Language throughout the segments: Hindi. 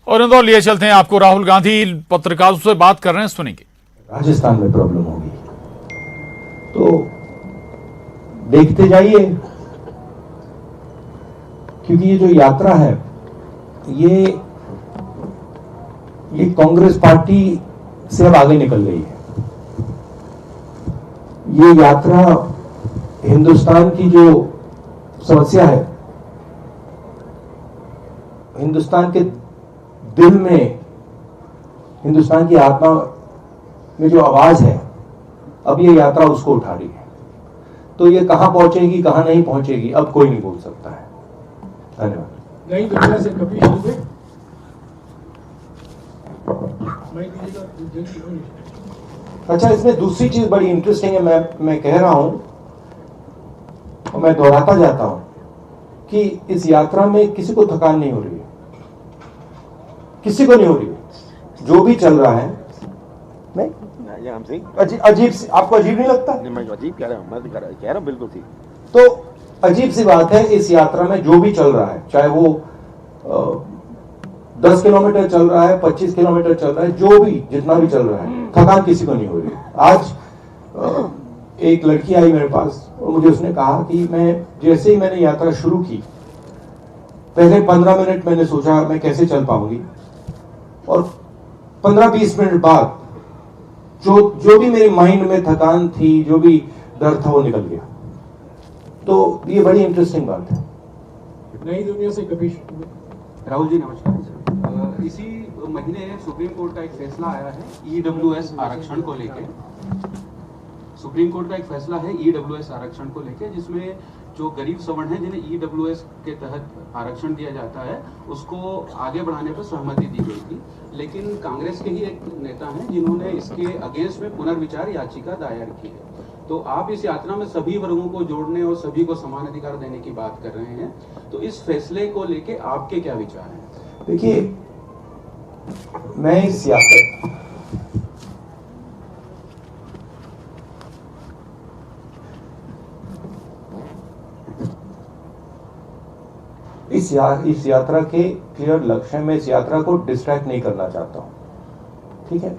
और इंदौर लिए चलते हैं, आपको राहुल गांधी पत्रकारों से बात कर रहे हैं, सुनेंगे। राजस्थान में प्रॉब्लम होगी तो देखते जाइए, क्योंकि ये जो यात्रा है ये कांग्रेस पार्टी से अब आगे निकल गई है। ये यात्रा हिंदुस्तान की जो समस्या है, हिंदुस्तान के दिल में, हिंदुस्तान की आत्मा में जो आवाज है, अब ये यात्रा उसको उठा रही है। तो ये कहां पहुंचेगी कहां नहीं पहुंचेगी अब कोई नहीं बोल सकता है। धन्यवाद। नई दुनिया से कभी अच्छा, इसमें दूसरी चीज बड़ी इंटरेस्टिंग है, मैं कह रहा हूं और मैं दोहराता जाता हूं कि इस यात्रा में किसी को थकान नहीं हो रही है, किसी को नहीं हो रही है। जो भी चल रहा है, नहीं अजीब आपको अजीब नहीं लगता? मैं अजीब कह रहा हूं, मैं कह रहा हूं बिल्कुल ठीक। तो अजीब सी बात है, इस यात्रा में जो भी चल रहा है, चाहे वो 10 किलोमीटर चल रहा है, 25 किलोमीटर चल रहा है, जो भी जितना भी चल रहा है, थकान किसी को नहीं हो रही है। आज एक लड़की आई मेरे पास और मुझे उसने कहा कि जैसे ही मैंने यात्रा शुरू की, पहले 15 मिनट मैंने सोचा मैं कैसे चल पाऊंगी, और 15-20 मिनट बाद जो भी मेरे माइंड में थकान थी, जो भी डर था, वो निकल गया। तो ये बड़ी इंटरेस्टिंग बात है। नई दुनिया से कभी राहुल जी नमस्कार। इसी महीने सुप्रीम कोर्ट का एक फैसला आया है ईडब्ल्यूएस आरक्षण को लेके। सुप्रीम कोर्ट का एक फैसला है ईडब्ल्यूएस आरक्षण को लेके, जिसमें जो गरीब सवर्ण हैं जिन्हें ईडब्ल्यूएस के तहत आरक्षण दिया जाता है, उसको आगे बढ़ाने पर सहमति दी गई थी। लेकिन कांग्रेस के ही एक नेता हैं जिन्होंने इसके अगेंस्ट में पुनर्विचार याचिका दायर की है। तो आप इस यात्रा में सभी वर्गों को जोड़ने और सभी को समान अधिकार देने की बात कर रहे हैं, तो इस फैसले को लेके आपके क्या विचार हैं? देखिए, मैं इस यात्रा के क्लियर लक्ष्य में इस यात्रा को डिस्ट्रैक्ट नहीं करना चाहता हूं, ठीक है।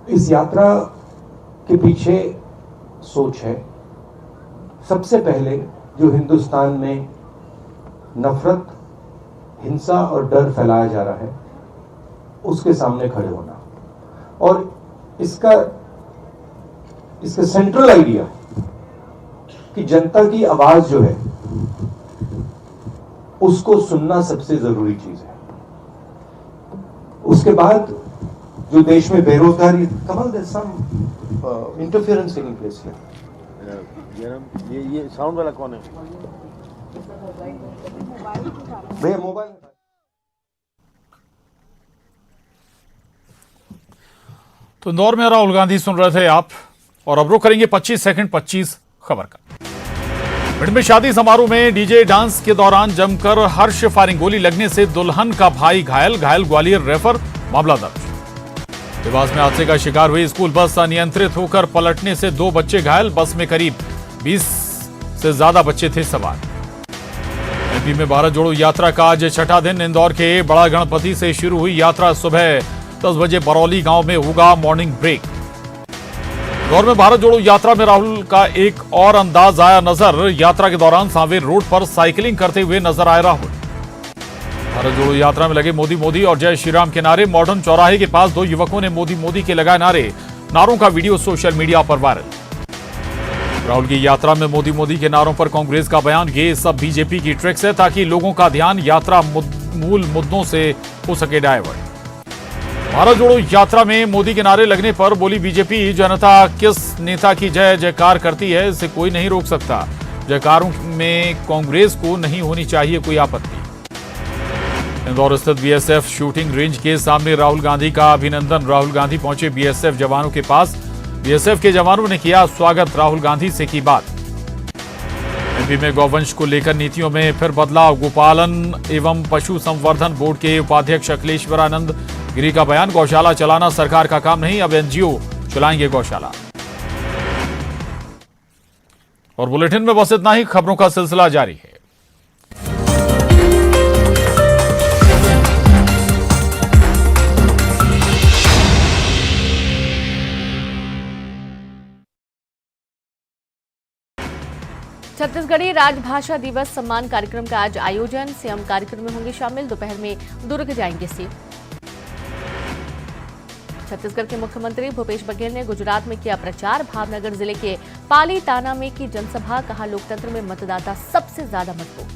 इस यात्रा के पीछे सोच है, सबसे पहले जो हिंदुस्तान में नफरत, हिंसा और डर फैलाया जा रहा है, उसके सामने खड़े होना, और इसका सेंट्रल आइडिया कि जनता की आवाज जो है उसको सुनना सबसे जरूरी चीज है। उसके बाद जो देश में बेरोजगारी, Kamal there some interference taking place here. ये साउंड वाला कौन है भैया? मोबाइल। तो इंदौर में राहुल गांधी सुन रहे थे आप, और अब रुक करेंगे 25 सेकंड 25 खबर का। भिंड में शादी समारोह में डीजे डांस के दौरान जमकर हर्ष फायरिंग, गोली लगने से दुल्हन का भाई घायल, ग्वालियर रेफर, मामला दर्ज। देवास में हादसे का शिकार हुई स्कूल बस, अनियंत्रित होकर पलटने से 2 बच्चे घायल, बस में करीब 20 से ज्यादा बच्चे थे सवार। एमपी में भारत जोड़ो यात्रा का आज छठा दिन, इंदौर के बड़ा गणपति से शुरू हुई यात्रा, सुबह 10 बजे बरौली गांव में होगा मॉर्निंग ब्रेक। इंदौर में भारत जोड़ो यात्रा में राहुल का एक और अंदाज आया नजर, यात्रा के दौरान सांवेर रोड पर साइकिलिंग करते हुए नजर आए राहुल। भारत जोड़ो यात्रा में लगे मोदी मोदी और जय श्री राम के नारे, मॉडर्न चौराहे के पास 2 युवकों ने मोदी मोदी के लगाए नारों का वीडियो सोशल मीडिया पर वायरल। राहुल की यात्रा में मोदी मोदी के नारों पर कांग्रेस का बयान, ये सब बीजेपी की ट्रिक्स है ताकि लोगों का ध्यान यात्रा मूल मुद्दों से हो सके डायवर्ट। भारत जोड़ो यात्रा में मोदी के नारे लगने पर बोली बीजेपी, जनता किस नेता की जय जयकार करती है इसे कोई नहीं रोक सकता, जयकारों में कांग्रेस को नहीं होनी चाहिए कोई आपत्ति। इंदौर स्थित बीएसएफ शूटिंग रेंज के सामने राहुल गांधी का अभिनंदन, राहुल गांधी पहुंचे बीएसएफ जवानों के पास, बीएसएफ के जवानों ने किया स्वागत, राहुल गांधी से की बात। एमपी में गौवंश को लेकर नीतियों में फिर बदलाव, गोपालन एवं पशु संवर्धन बोर्ड के उपाध्यक्ष अखिलेश्वरानंद गिरी का बयान, गौशाला चलाना सरकार का काम नहीं, अब एनजीओ चलाएंगे गौशाला। और बुलेटिन में बस इतना ही, खबरों का सिलसिला जारी है। छत्तीसगढ़ी राजभाषा दिवस सम्मान कार्यक्रम का आज आयोजन। सीएम कार्यक्रम में होंगे शामिल। दोपहर में दुर्ग जाएंगे सीएम। छत्तीसगढ़ के मुख्यमंत्री भूपेश बघेल ने गुजरात में किया प्रचार। भावनगर जिले के पालीताना में की जनसभा। कहा, लोकतंत्र में मतदाता सबसे ज्यादा मजबूत।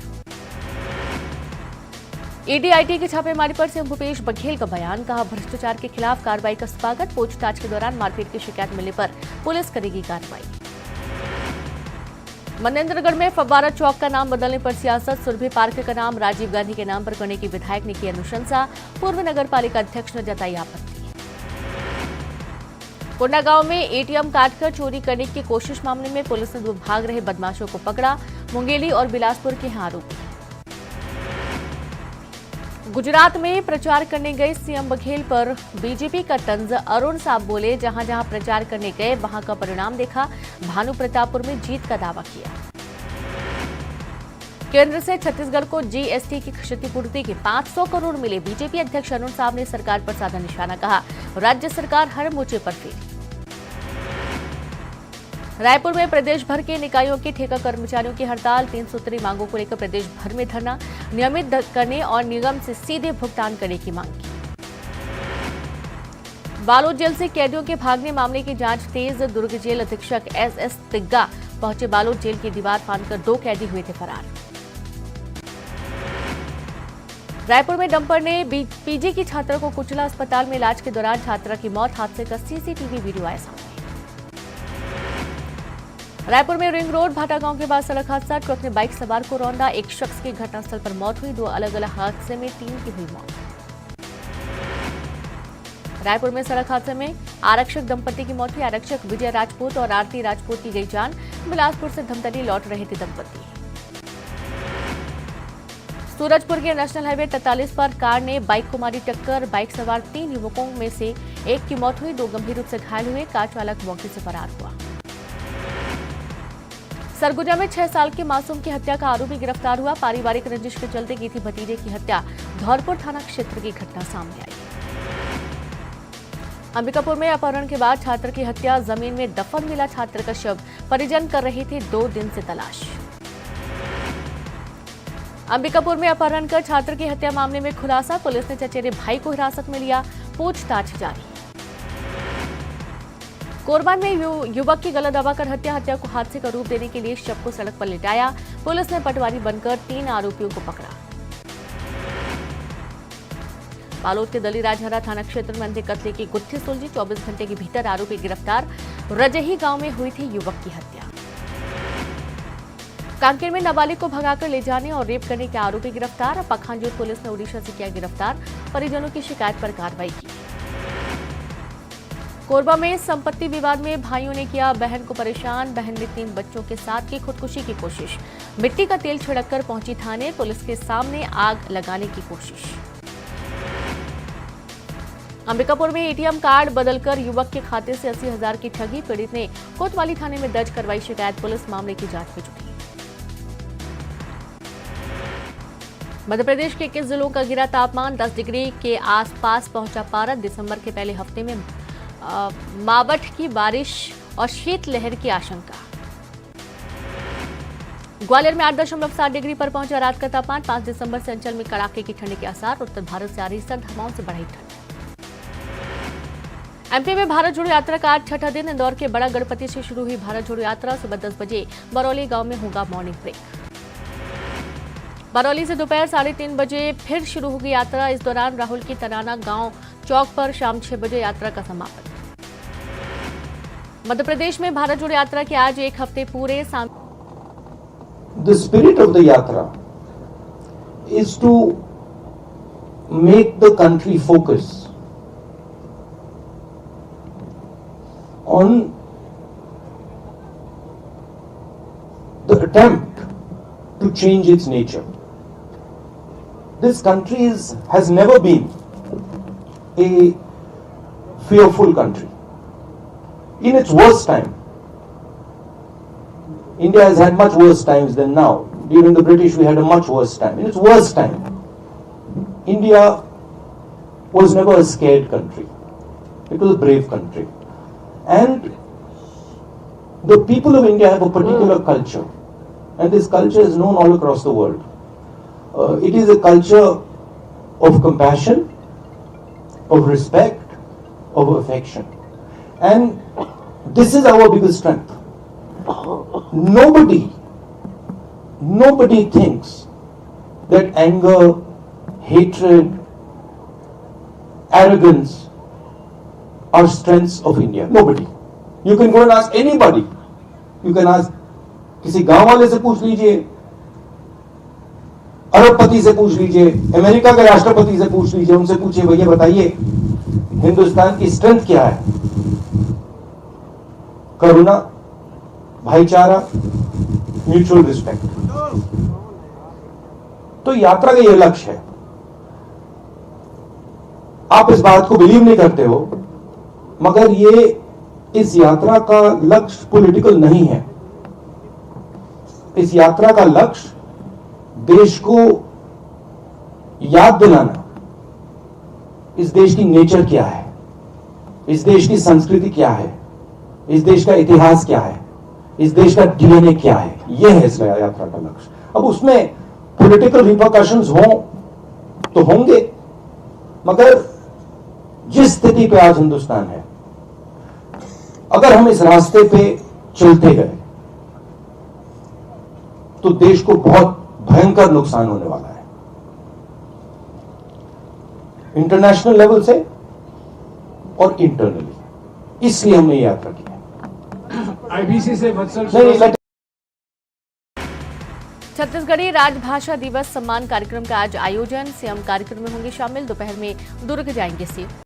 ईडी-आईटी की छापेमारी पर सीएम भूपेश बघेल का बयान। कहा, भ्रष्टाचार के खिलाफ कार्रवाई का स्वागत। पूछताछ के दौरान मारपीट की शिकायत मिलने पर पुलिस करेगी कार्रवाई। मनेंद्रगढ़ में फव्वारा चौक का नाम बदलने पर सियासत। सुरभि पार्क का नाम राजीव गांधी के नाम पर करने की विधायक ने की अनुशंसा। पूर्व नगर पालिका अध्यक्ष ने जताई आपत्ति। कोंडागांव में एटीएम काटकर चोरी करने की कोशिश मामले में पुलिस ने 2 भाग रहे बदमाशों को पकड़ा। मुंगेली और बिलासपुर के हैं आरोपी। गुजरात में प्रचार करने गए सीएम बघेल पर बीजेपी का तंज। अरुण साहब बोले, जहां जहां प्रचार करने गए वहां का परिणाम देखा। भानु प्रतापपुर में जीत का दावा किया। केंद्र से छत्तीसगढ़ को जीएसटी की क्षतिपूर्ति के 500 करोड़ मिले। बीजेपी अध्यक्ष अरुण साहब ने सरकार पर साधा निशाना। कहा, राज्य सरकार हर मोर्चे पर फेल। रायपुर में प्रदेश भर के निकायों के ठेका कर्मचारियों की हड़ताल। 3 सूत्री मांगों को लेकर प्रदेश भर में धरना। नियमित करने और निगम से सीधे भुगतान करने की मांग की। बालोद जेल से कैदियों के भागने मामले की जांच तेज। दुर्ग जेल अधीक्षक एसएस तिग्गा पहुंचे। बालोद जेल की दीवार फांदकर 2 कैदी हुए थे फरार। रायपुर में डंपर ने पीजी की छात्रा को कुचला। अस्पताल में इलाज के दौरान छात्रा की मौत। हादसे का सीसीटीवी वीडियो आया सामने। रायपुर में रिंग रोड भाटा गांव के पास सड़क हादसा। ट्रक ने बाइक सवार को रौंदा। एक शख्स की घटनास्थल पर मौत हुई। 2 अलग अलग हादसे में 3 की हुई मौत। रायपुर में सड़क हादसे में आरक्षक दंपति की मौत हुई। आरक्षक विजय राजपूत और आरती राजपूत की गई जान। बिलासपुर से धमतरी लौट रहे थे दंपति। सूरजपुर के नेशनल हाईवे 43 पर कार ने बाइक को मारी टक्कर। बाइक सवार 3 युवकों में से एक की मौत हुई। 2 गंभीर रूप से घायल हुए। कार चालक मौके से फरार हुआ। सरगुजा में 6 साल के मासूम की हत्या का आरोपी गिरफ्तार हुआ। पारिवारिक रंजिश के चलते की थी भतीजे की हत्या। धौरपुर थाना क्षेत्र की घटना सामने आई। अंबिकापुर में अपहरण के बाद छात्र की हत्या। जमीन में दफन मिला छात्र का शव। परिजन कर रहे थे 2 दिन से तलाश। अंबिकापुर में अपहरण कर छात्र की हत्या मामले में खुलासा। पुलिस ने चचेरे भाई को हिरासत में लिया। पूछताछ जारी। कोरबा में युवक की गला दबाकर हत्या को हादसे का रूप देने के लिए शव को सड़क पर लिटाया। पुलिस ने पटवारी बनकर 3 आरोपियों को पकड़ा। बालोद के दलीराजहरा थाना क्षेत्र में अंधे कत्ले की गुत्थी सुलझी। 24 घंटे के भीतर आरोपी गिरफ्तार। रजही गांव में हुई थी युवक की हत्या। कांकेर में नाबालिग को भगाकर ले जाने और रेप करने के आरोपी गिरफ्तार। पखांजूर पुलिस ने ओडिशा से किया गिरफ्तार। परिजनों की शिकायत पर कार्रवाई की। कोरबा में संपत्ति विवाद में भाइयों ने किया बहन को परेशान। बहन ने 3 बच्चों के साथ की खुदकुशी की कोशिश। मिट्टी का तेल छिड़ककर पहुंची थाने। पुलिस के सामने आग लगाने की कोशिश। अंबिकापुर में एटीएम कार्ड बदलकर युवक के खाते से 80,000 की ठगी। पीड़ित ने कोतवाली थाने में दर्ज करवाई शिकायत। पुलिस मामले की जांच में जुटी। मध्य प्रदेश के 21 जिलों का गिरा तापमान। 10 डिग्री के आसपास पहुंचा पारा। दिसंबर के पहले हफ्ते में मावठ की बारिश और शीतलहर की आशंका। ग्वालियर में 8.7 डिग्री पर पहुंचा रात का तापमान। 5 दिसंबर से अंचल में कड़ाके की ठंड के आसार। उत्तर भारत से आ रही सर्द हवाओं से बढ़ी ठंड। एमपी में भारत जोड़ो यात्रा का आज 6ठा दिन। इंदौर के बड़ा गणपति से शुरू हुई भारत जोड़ो यात्रा। सुबह 10 बजे बरौली गांव में होगा मॉर्निंग ब्रेक। बरौली से दोपहर 3:30 बजे फिर शुरू होगी यात्रा। इस दौरान राहुल की तराना गांव चौक पर शाम 6 बजे यात्रा का समापन। मध्य प्रदेश में भारत जोड़ो यात्रा के आज 1 हफ्ते पूरे। The spirit of the yatra is to make the country focus on the attempt to change its nature. This country has never been a fearful country. In its worst time, India has had much worse times than now. During the British, we had a much worse time. In its worst time, India was never a scared country. It was a brave country. And the people of India have a particular culture. and this culture is known all across the world. It is a culture of compassion, of respect, of affection, and this is our biggest strength. Nobody thinks that anger, hatred, arrogance are strengths of India. Nobody. You can go and ask anybody. You can ask किसी गांव वाले से पूछ लीजिए, अरबपति से पूछ लीजिए, अमेरिका के राष्ट्रपति से पूछ लीजिए, उनसे पूछिए भैया बताइए हिंदुस्तान की स्ट्रेंथ क्या है? करुणा, भाईचारा, म्यूचुअल रिस्पेक्ट। तो यात्रा का यह लक्ष्य है। आप इस बात को बिलीव नहीं करते हो, मगर ये इस यात्रा का लक्ष्य पॉलिटिकल नहीं है। इस यात्रा का लक्ष्य देश को याद दिलाना, इस देश की नेचर क्या है, इस देश की संस्कृति क्या है, इस देश का इतिहास क्या है, इस देश का डीएनए क्या है, यह है इस यात्रा का लक्ष्य। अब उसमें पॉलिटिकल रिपरकशंस हों तो होंगे, मगर जिस स्थिति पे आज हिंदुस्तान है, अगर हम इस रास्ते पे चलते गए तो देश को बहुत भयंकर नुकसान होने वाला है, इंटरनेशनल लेवल से और इंटरनली। इसलिए हमने ये यात्रा की है। आईबीसी से वत्सल नहीं, छत्तीसगढ़ी राजभाषा दिवस सम्मान कार्यक्रम का आज आयोजन। सीएम कार्यक्रम में होंगे शामिल। दोपहर में दुर्ग जाएंगे सीएम।